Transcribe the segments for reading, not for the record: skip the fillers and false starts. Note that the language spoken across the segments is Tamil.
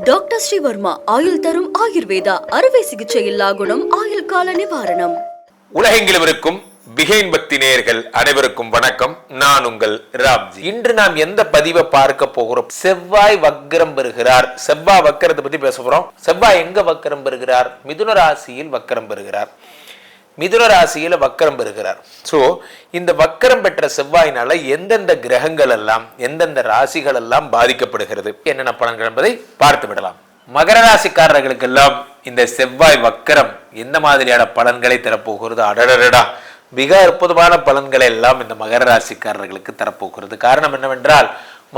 டாக்டர் ஸ்ரீவர்மா ஆயுள் தரும் ஆயுர்வேதா அறுவை சிகிச்சை இல்லா குணம் ஆயுள் கால நிவாரணம். உலகெங்கிலும் இருக்கும் பிகைன் பக்தி நேயர்கள் அனைவருக்கும் வணக்கம். நான் உங்கள் ராம்ஜி. இன்று நாம் எந்த பதிவை பார்க்க போகிறோம்? செவ்வாய் வக்கரம் பெறுகிறார். செவ்வாய் வக்கரத்தை பத்தி பேச போறோம். செவ்வாய் எங்க வக்கரம் பெறுகிறார்? மிதுன ராசியில் வக்கரம் பெறுகிறார். மிதுன ராசியில வக்கரம் பெறுகிறார். ஸோ இந்த வக்கரம் பெற்ற செவ்வாயினால எந்தெந்த கிரகங்கள் எல்லாம் எந்தெந்த ராசிகள் எல்லாம் பாதிக்கப்படுகிறது, என்னென்ன பலன்கள் என்பதை பார்த்து விடலாம். மகர ராசிக்காரர்களுக்கெல்லாம் இந்த செவ்வாய் வக்கரம் எந்த மாதிரியான பலன்களை தரப்போகிறது? அடடடா, மிக அற்புதமான பலன்களை எல்லாம் இந்த மகர ராசிக்காரர்களுக்கு தரப்போகிறது. காரணம் என்னவென்றால்,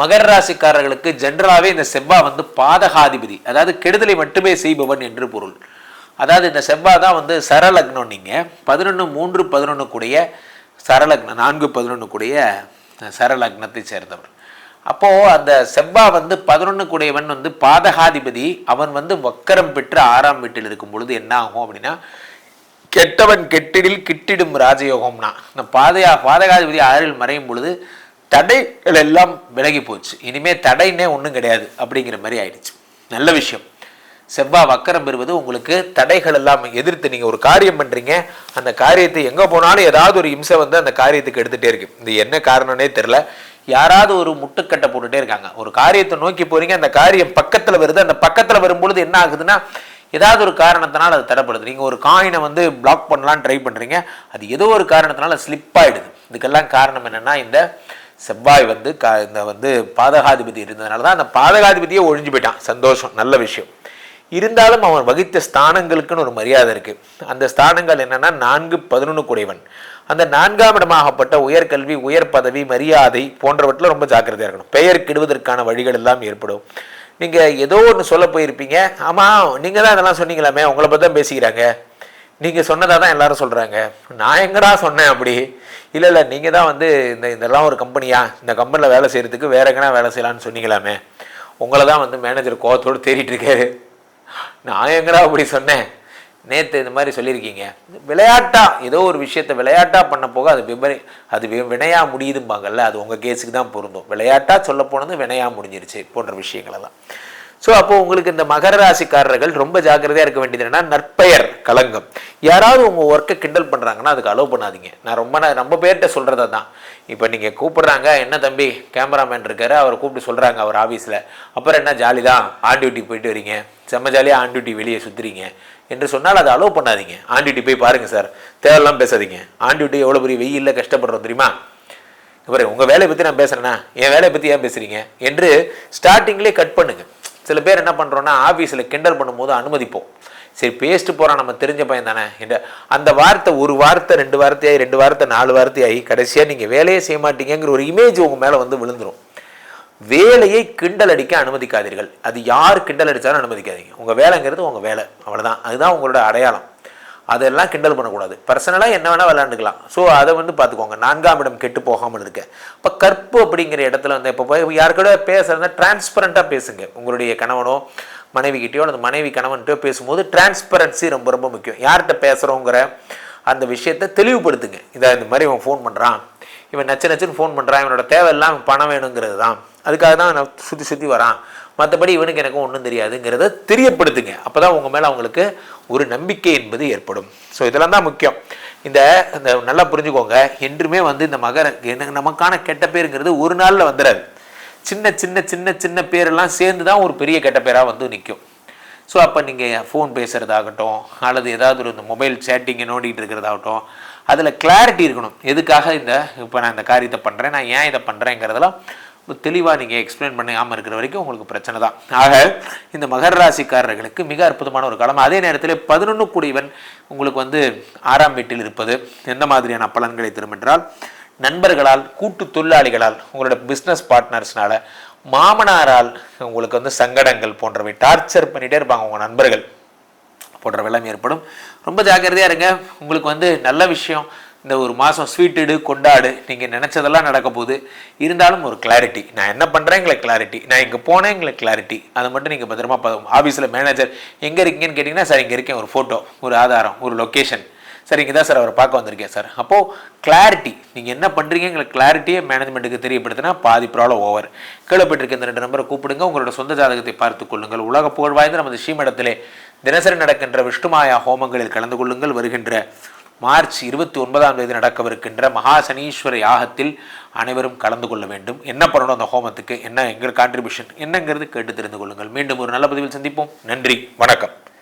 மகர ராசிக்காரர்களுக்கு ஜென்ரலாகவே இந்த செவ்வாய் பாதகாதிபதி, அதாவது கெடுதலை மட்டுமே செய்பவன் என்று பொருள். அதாவது இந்த செவ்வாய் தான் சரலக்னம். நீங்கள் 11-3-11 கூடிய சரலக்னம், 4-11 கூடிய சரலக்னத்தை சேர்ந்தவர். அப்போது அந்த செவ்வாய் 11 கூடியவன் பாதகாதிபதி. அவன் வக்கரம் பெற்று 6ஆம் வீட்டில் இருக்கும் பொழுது என்ன ஆகும் அப்படின்னா, கெட்டவன் கெட்டிடில் கிட்டிடும் ராஜயோகம்னா, இந்த பாதகாதிபதி 6இல் மறையும் பொழுது தடைகள் எல்லாம் விலகி போச்சு. இனிமேல் தடைன்னே ஒன்றும் கிடையாது அப்படிங்கிற மாதிரி ஆயிடுச்சு. நல்ல விஷயம். செவ்வாய் வக்கரம் பெறுவது உங்களுக்கு தடைகள் எல்லாம் எதிர்த்து நீங்கள் ஒரு காரியம் பண்ணுறீங்க, அந்த காரியத்தை எங்கே போனாலும் ஏதாவது ஒரு இம்சை அந்த காரியத்துக்கு எடுத்துகிட்டே இருக்கு. இது என்ன காரணம்னே தெரில. யாராவது ஒரு முட்டுக்கட்டை போட்டுகிட்டே இருக்காங்க. ஒரு காரியத்தை நோக்கி போகிறீங்க, அந்த காரியம் பக்கத்தில் வருது. அந்த பக்கத்தில் வரும்பொழுது என்ன ஆகுதுன்னா, ஏதாவது ஒரு காரணத்தினால அது தடைப்படுது. நீங்கள் ஒரு காயினை பிளாக் பண்ணலான்னு ட்ரை பண்ணுறீங்க, அது ஏதோ ஒரு காரணத்தினால ஸ்லிப் ஆகிடுது. இதுக்கெல்லாம் காரணம் என்னென்னா, இந்த செவ்வாய் இந்த பாதகாதிபதி இருந்ததுனால தான். அந்த பாதகாதிபதியே ஒழிஞ்சு போயிட்டான். சந்தோஷம், நல்ல விஷயம். இருந்தாலும் அவன் வகித்த ஸ்தானங்களுக்குன்னு ஒரு மரியாதை இருக்குது. அந்த ஸ்தானங்கள் என்னென்னா 4-11 கூடையவன். அந்த 4ஆம் இடமாகப்பட்ட உயர்கல்வி, உயர் பதவி, மரியாதை போன்றவற்றில் ரொம்ப ஜாக்கிரதையாக இருக்கணும். பெயர் கெடுவதற்கான வழிகள் எல்லாம் ஏற்படும். நீங்கள் ஏதோ ஒன்று சொல்ல போயிருப்பீங்க, ஆமாம் நீங்கள் தான் இதெல்லாம் சொன்னீங்களாமே, உங்களை பற்றி தான் பேசிக்கிறாங்க, நீங்கள் சொன்னதாக தான் எல்லாரும் சொல்கிறாங்க, நான் எங்கடா சொன்னேன் அப்படி? இல்லை நீங்கள் தான் இதெல்லாம் ஒரு கம்பெனியா, இந்த கம்பெனியில் வேலை செய்கிறதுக்கு வேற எங்கன்னா வேலை செய்யலான்னு சொன்னீங்களாமே, உங்களை தான் மேனேஜர் கோவத்தோடு தேடிட்டு இருக்காரு, நான் எங்கடா அப்படி சொன்னேன், நேற்று இந்த மாதிரி சொல்லியிருக்கீங்க. விளையாட்டா ஏதோ ஒரு விஷயத்த விளையாட்டா பண்ண போக அது வினையா முடியுதும்பாங்கல்ல, அது உங்கள் கேஸுக்கு தான் பொருந்தும். விளையாட்டா சொல்ல போனது வினையா முடிஞ்சிருச்சு போன்ற விஷயங்களெல்லாம். ஸோ அப்போது உங்களுக்கு இந்த மகர ராசிக்காரர்கள் ரொம்ப ஜாக்கிரதையாக இருக்க வேண்டியது என்னன்னா, நற்பெயர் களங்கம். யாராவது உங்கள் ஒர்க்கை கிண்டல் பண்ணுறாங்கன்னா அதுக்கு அலோவ் பண்ணாதீங்க. நான் ரொம்ப பேர்கிட்ட சொல்கிறத தான். இப்போ நீங்கள் கூப்பிட்றாங்க, என்ன தம்பி கேமராமேன் இருக்காரு, அவரை கூப்பிட்டு சொல்கிறாங்க அவர் ஆஃபீஸில், அப்புறம் என்ன ஜாலி தான், ஆன் டியூட்டி போயிட்டு வரீங்க, செம்ம ஜாலியாக ஆன் டியூட்டி வெளியே சுற்றுறீங்க என்று சொன்னால் அதை அலோவ் பண்ணாதீங்க. ஆன் டியூட்டி போய் பாருங்கள் சார், தேவையெல்லாம் பேசாதீங்க. ஆன் டியூட்டி எவ்வளோ பெரிய வெயிலில் கஷ்டப்படுறோம் தெரியுமா? இப்போ உங்கள் வேலையை பற்றி நான் பேசுகிறேன்னா என் வேலையை பற்றி ஏன் பேசுகிறீங்க என்று ஸ்டார்டிங்லேயே கட் பண்ணுங்கள். சில பேர் என்ன பண்ணுறோன்னா, ஆஃபீஸில் கிண்டல் பண்ணும்போது அனுமதிப்போம். சரி பேசிட்டு போகிறான், நம்ம தெரிஞ்ச பையன் தானே என்ற அந்த வார்த்தை ஒரு வார்த்தை 2 வார்த்தையாகி 2 வார்த்தை 4 வார்த்தையாகி கடைசியாக நீங்கள் வேலையே செய்ய மாட்டீங்கிற ஒரு இமேஜ் உங்கள் மேலே விழுந்துடும். வேலையை கிண்டல் அடிக்க அனுமதிக்காதீர்கள். அது யார் கிண்டல் அடித்தாலும் அனுமதிக்காதீங்க. உங்கள் வேலைங்கிறது உங்கள் வேலை, அவ்வளோதான். அதுதான் உங்களோட அடையாளம். அதெல்லாம் கிண்டல் பண்ணக்கூடாது. பர்சனலாக என்ன வேணால் விளையாண்டுக்கலாம். ஸோ அதை பார்த்துக்கோங்க. 4ஆம் இடம் கெட்டு போகாமல் இருக்க. இப்போ கற்பு அப்படிங்கிற இடத்துல இப்போ போய் யாருக்கூட பேசுகிறதா டிரான்ஸ்பரண்ட்டாக பேசுங்க. உங்களுடைய கணவனோ மனைவிக்கிட்டையோ அல்லது மனைவி கணவன்கிட்டயோ பேசும்போது டிரான்ஸ்பரன்சி ரொம்ப ரொம்ப முக்கியம். யார்கிட்ட பேசுகிறோங்கிற அந்த விஷயத்தை தெளிவுபடுத்துங்க. இதை இந்த மாதிரி இவன் ஃபோன் பண்ணுறான், இவன் நச்சுன்னு ஃபோன் பண்ணுறான், இவனோட தேவையெல்லாம் பணம் வேணுங்கிறது தான், அதுக்காக தான் நான் சுற்றி வரான், மற்றபடி இவனுக்கு எனக்கும் ஒன்றும் தெரியாதுங்கிறத தெரியப்படுத்துங்க. அப்போ தான் உங்கள் மேலே அவங்களுக்கு ஒரு நம்பிக்கை என்பது ஏற்படும். ஸோ இதெல்லாம் தான் முக்கியம். இந்த நல்லா புரிஞ்சுக்கோங்க. என்றுமே இந்த மகர நமக்கான கெட்ட பேருங்கிறது ஒரு நாளில் வந்துடாது. சின்ன சின்ன சின்ன சின்ன பேரெல்லாம் சேர்ந்து தான் ஒரு பெரிய கெட்ட பேராக நிற்கும். ஸோ அப்போ நீங்கள் ஃபோன் பேசுகிறதாகட்டும் அல்லது ஏதாவது ஒரு இந்த மொபைல் சேட்டிங்கை நோண்டிகிட்டு இருக்கிறதாகட்டும், அதில் கிளாரிட்டி இருக்கணும். எதுக்காக இப்போ நான் இந்த காரியத்தை பண்ணுறேன், நான் ஏன் இதை பண்ணுறேங்கிறதெல்லாம் தெளிவாக நீங்கள் எக்ஸ்பிளைன் பண்ணாமல் இருக்கிற வரைக்கும் உங்களுக்கு பிரச்சனை தான். ஆக இந்த மகர ராசிக்காரர்களுக்கு மிக அற்புதமான ஒரு காலம். அதே நேரத்தில் 11 கூடியவன் உங்களுக்கு 6ஆம் வீட்டில் இருப்பது எந்த மாதிரியான பலன்களை தரும் என்றால், நண்பர்களால், கூட்டு தொழிலாளிகளால், உங்களோட பிஸ்னஸ் பார்ட்னர்ஸ்னால, மாமனாரால் உங்களுக்கு சங்கடங்கள் போன்றவை டார்ச்சர் பண்ணிகிட்டே இருப்பாங்க உங்கள் நண்பர்கள் போன்ற வெள்ளம் ஏற்படும். ரொம்ப ஜாக்கிரதையாக இருங்க. உங்களுக்கு நல்ல விஷயம். இந்த ஒரு மாதம் ஸ்வீட்டு கொண்டாடு, நீங்கள் நினச்சதெல்லாம் நடக்க போகுது. இருந்தாலும் ஒரு கிளாரிட்டி, நான் என்ன பண்ணுறேன் எங்களுக்கு கிளாரிட்டி, நான் இங்கே போனேன் எங்களுக்கு கிளாரிட்டி, அதை மட்டும் நீங்கள் பத்திரமா ஆஃபீஸில் மேனேஜர் எங்கே இருக்கீங்கன்னு கேட்டிங்கன்னா, சார் இங்கே இருக்கேன், ஒரு ஃபோட்டோ, ஒரு ஆதாரம், ஒரு லொக்கேஷன், சார் இங்கே தான் சார் அவரை பார்க்க வந்திருக்கேன் சார். அப்போது கிளாரிட்டி, நீங்கள் என்ன பண்ணுறீங்கிற கிளாரிட்டியை மேனேஜ்மெண்ட்டுக்கு தெரியப்படுத்தினா பாதி ப்ராப்ளம் ஓவர். கீழப்பட்டிருக்க இந்த 2 நம்பரை கூப்பிடுங்க, உங்களோட சொந்த ஜாதகத்தை பார்த்துக் கொள்ளுங்கள். உலக புகழ் வாய்ந்த நமது ஸ்ரீமடத்திலே தினசரி நடக்கின்ற விஷ்ணுமாயா ஹோமங்களில் கலந்து கொள்ளுங்கள். வருகின்ற மார்ச் 29ஆம் தேதி நடக்கவிருக்கின்ற மகா சனீஸ்வர யாகத்தில் அனைவரும் கலந்து கொள்ள வேண்டும். என்ன பண்ணணும், அந்த ஹோமத்துக்கு என்ன எங்கள் கான்ட்ரிபியூஷன் என்னங்கிறது கேட்டு தெரிந்து கொள்ளுங்கள். மீண்டும் ஒரு நல்ல பதிவில் சந்திப்போம். நன்றி, வணக்கம்.